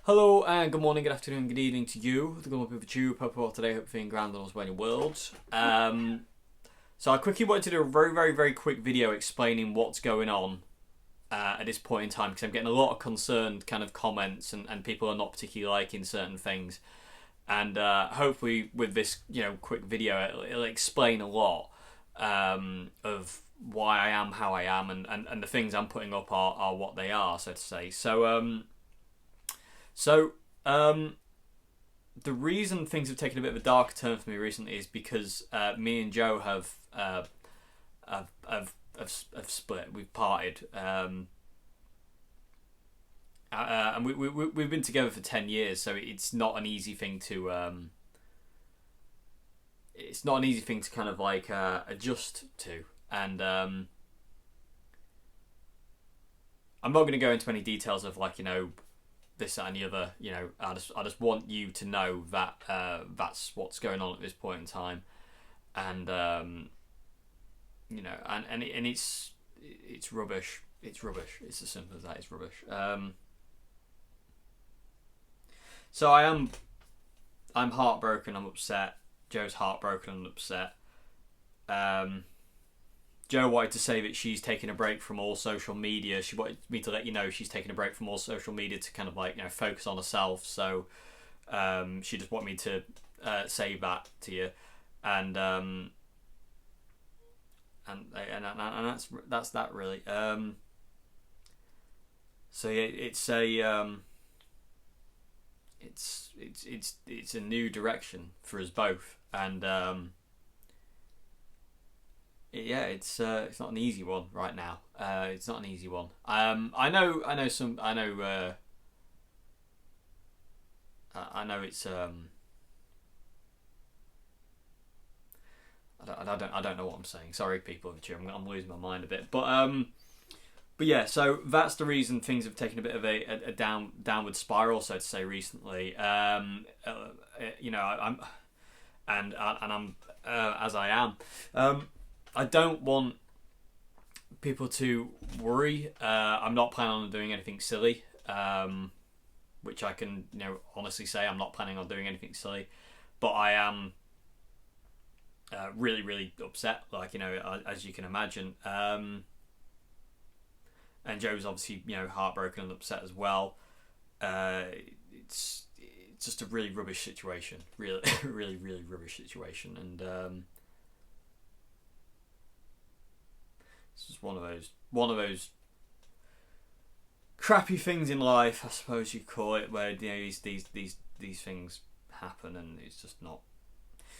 Hello and good morning, good afternoon, good evening to you. The good people you. Hope you're all today. Hope you're feeling grand and also in your world. So I quickly wanted to do a very quick video explaining what's going on at this point in time, because I'm getting a lot of concerned kind of comments and people are not particularly liking certain things. And hopefully with this quick video it'll explain a lot of why I am how I am, and the things I'm putting up are what they are, so to say. The reason things have taken a bit of a darker turn for me recently is because me and Joe have split. We've parted, and we've been together for 10 years, so it's not an easy thing to kind of like adjust to. And I'm not going to go into any details of this, that, and the other. I just want you to know that that's what's going on at this point in time, and and it's rubbish. It's rubbish. It's as simple as that. It's rubbish. So I'm heartbroken. I'm upset. Joe's heartbroken and upset. Joe wanted to say that she's taking a break from all social media. She wanted me to let you know she's taking a break from all social media to kind of focus on herself. So she just wanted me to say that to you, and that's that really. So yeah, it's a new direction for us both, and it's not an easy one right now. It's not an easy one. I know it's I don't know what I'm saying. Sorry, people of the gym. I'm losing my mind a bit, but yeah. So that's the reason things have taken a bit of a downward spiral, so to say, recently. I'm as I am. I don't want people to worry. I'm not planning on doing anything silly, which I can honestly say I'm not planning on doing anything silly, but I am really upset, as you can imagine. And Joe's obviously heartbroken and upset as well. It's just a really rubbish situation, really rubbish situation, and it's just one of those crappy things in life, I suppose you call it, where these things happen, and it's just not.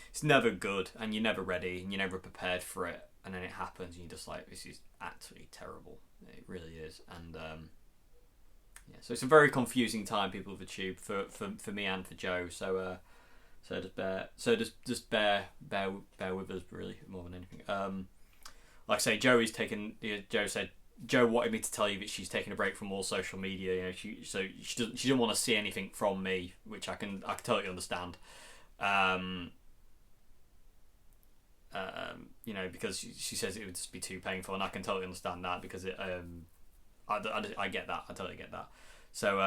It's never good, and you're never ready, and you're never prepared for it, and then it happens, and you're just like, this is absolutely terrible. It really is, and yeah. So it's a very confusing time, people of the tube, for me and for Joe. So just bear with us, really, more than anything. Like I say, Joe wanted me to tell you that she's taking a break from all social media. She didn't want to see anything from me, which I can totally understand. Because she says it would just be too painful, and I can totally understand that, because I get that. I totally get that. So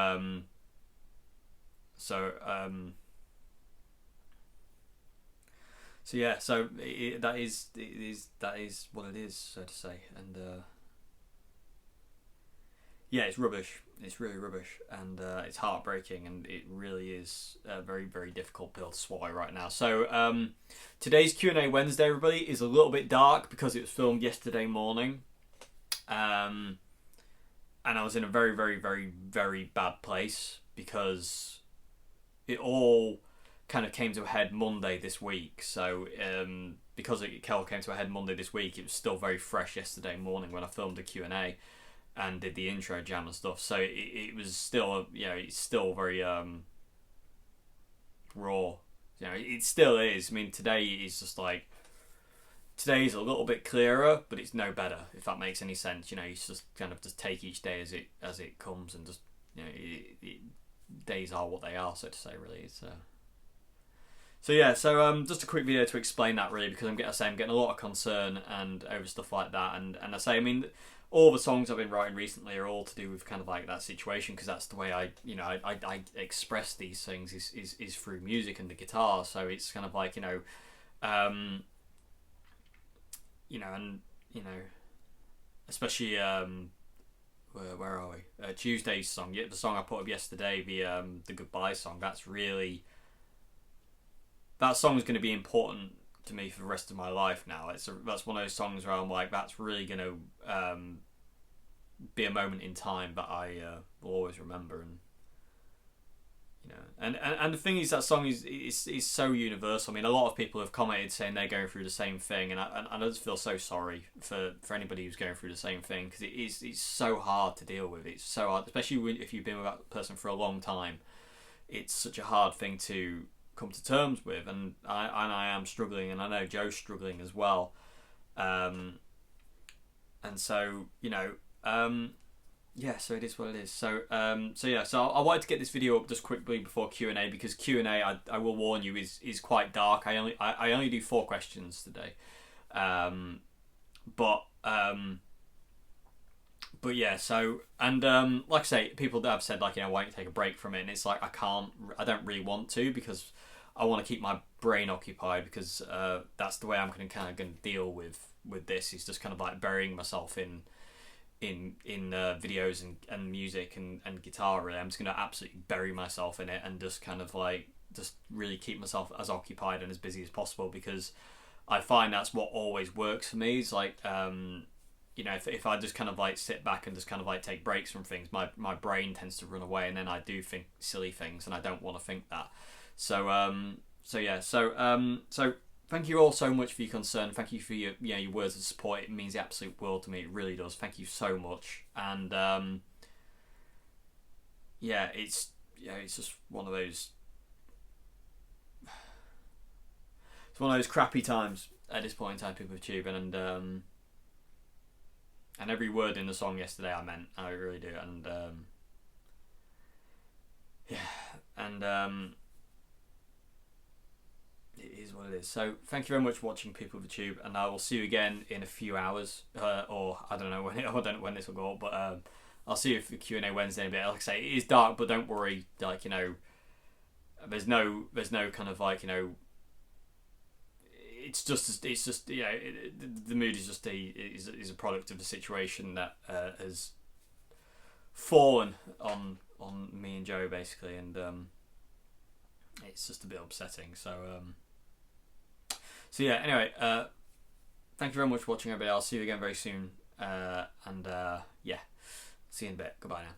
yeah, that is what it is, so to say, and yeah, it's rubbish. It's really rubbish, and it's heartbreaking, and it really is a very difficult pill to swallow right now. So today's Q&A Wednesday, everybody, is a little bit dark because it was filmed yesterday morning, and I was in a very bad place, because it all kind of came to a head Monday this week. So because it all came to a head Monday this week, it was still very fresh yesterday morning when I filmed the Q&A and did the intro jam and stuff. So it was still it's still very raw. It still is. I mean, today is just like, today's a little bit clearer, but it's no better, if that makes any sense. You just kind of just take each day as it comes, and just days are what they are, so to say, really. It's So yeah, just a quick video to explain that, really, because I'm getting a lot of concern and over stuff like that, and I say, I mean, all the songs I've been writing recently are all to do with kind of like that situation, because that's the way I express these things is through music and the guitar. So it's kind of like and especially where are we? Tuesday's song, the song I put up yesterday, the goodbye song. That song is going to be important to me for the rest of my life now. That's one of those songs where I'm like, that's really going to be a moment in time that I will always remember. And the thing is, that song is so universal. I mean, a lot of people have commented saying they're going through the same thing, and I just feel so sorry for anybody who's going through the same thing, because it's so hard to deal with. It's so hard, especially if you've been with that person for a long time. It's such a hard thing to come to terms with, and I am struggling, and I know Joe's struggling as well. And so yeah, so it is what it is. So I wanted to get this video up just quickly before Q&A, because Q&A, I will warn you, is quite dark. I only do 4 questions today, but yeah. So, and like I say, people that have said, like, why don't you take a break from it, and it's like, I don't really want to, because I want to keep my brain occupied, because that's the way I'm going to deal with this, is just kind of like burying myself in videos and music and guitar. Really, I'm just going to absolutely bury myself in it, and just kind of like just really keep myself as occupied and as busy as possible, because I find that's what always works for me. Is like if I just kind of like sit back and just kind of like take breaks from things, my brain tends to run away, and then I do think silly things, and I don't want to think that. So thank you all so much for your concern. Thank you for your words of support. It means the absolute world to me. It really does. Thank you so much. And it's just one of those. It's one of those crappy times at this point in time, people with Tube, and every word in the song yesterday I meant. I really do. And it is what it is. So thank you very much for watching, people of the Tube, and I will see you again in a few hours, or I don't know when this will go up, but I'll see you for Q&A Wednesday in a bit. Like I say, it is dark, but don't worry. Like there's no kind of like it's just the mood is just is a product of the situation that has fallen on me and Joe, basically, and it's just a bit upsetting. So yeah, anyway, thank you very much for watching, everybody. I'll see you again very soon, and yeah, see you in a bit. Goodbye now.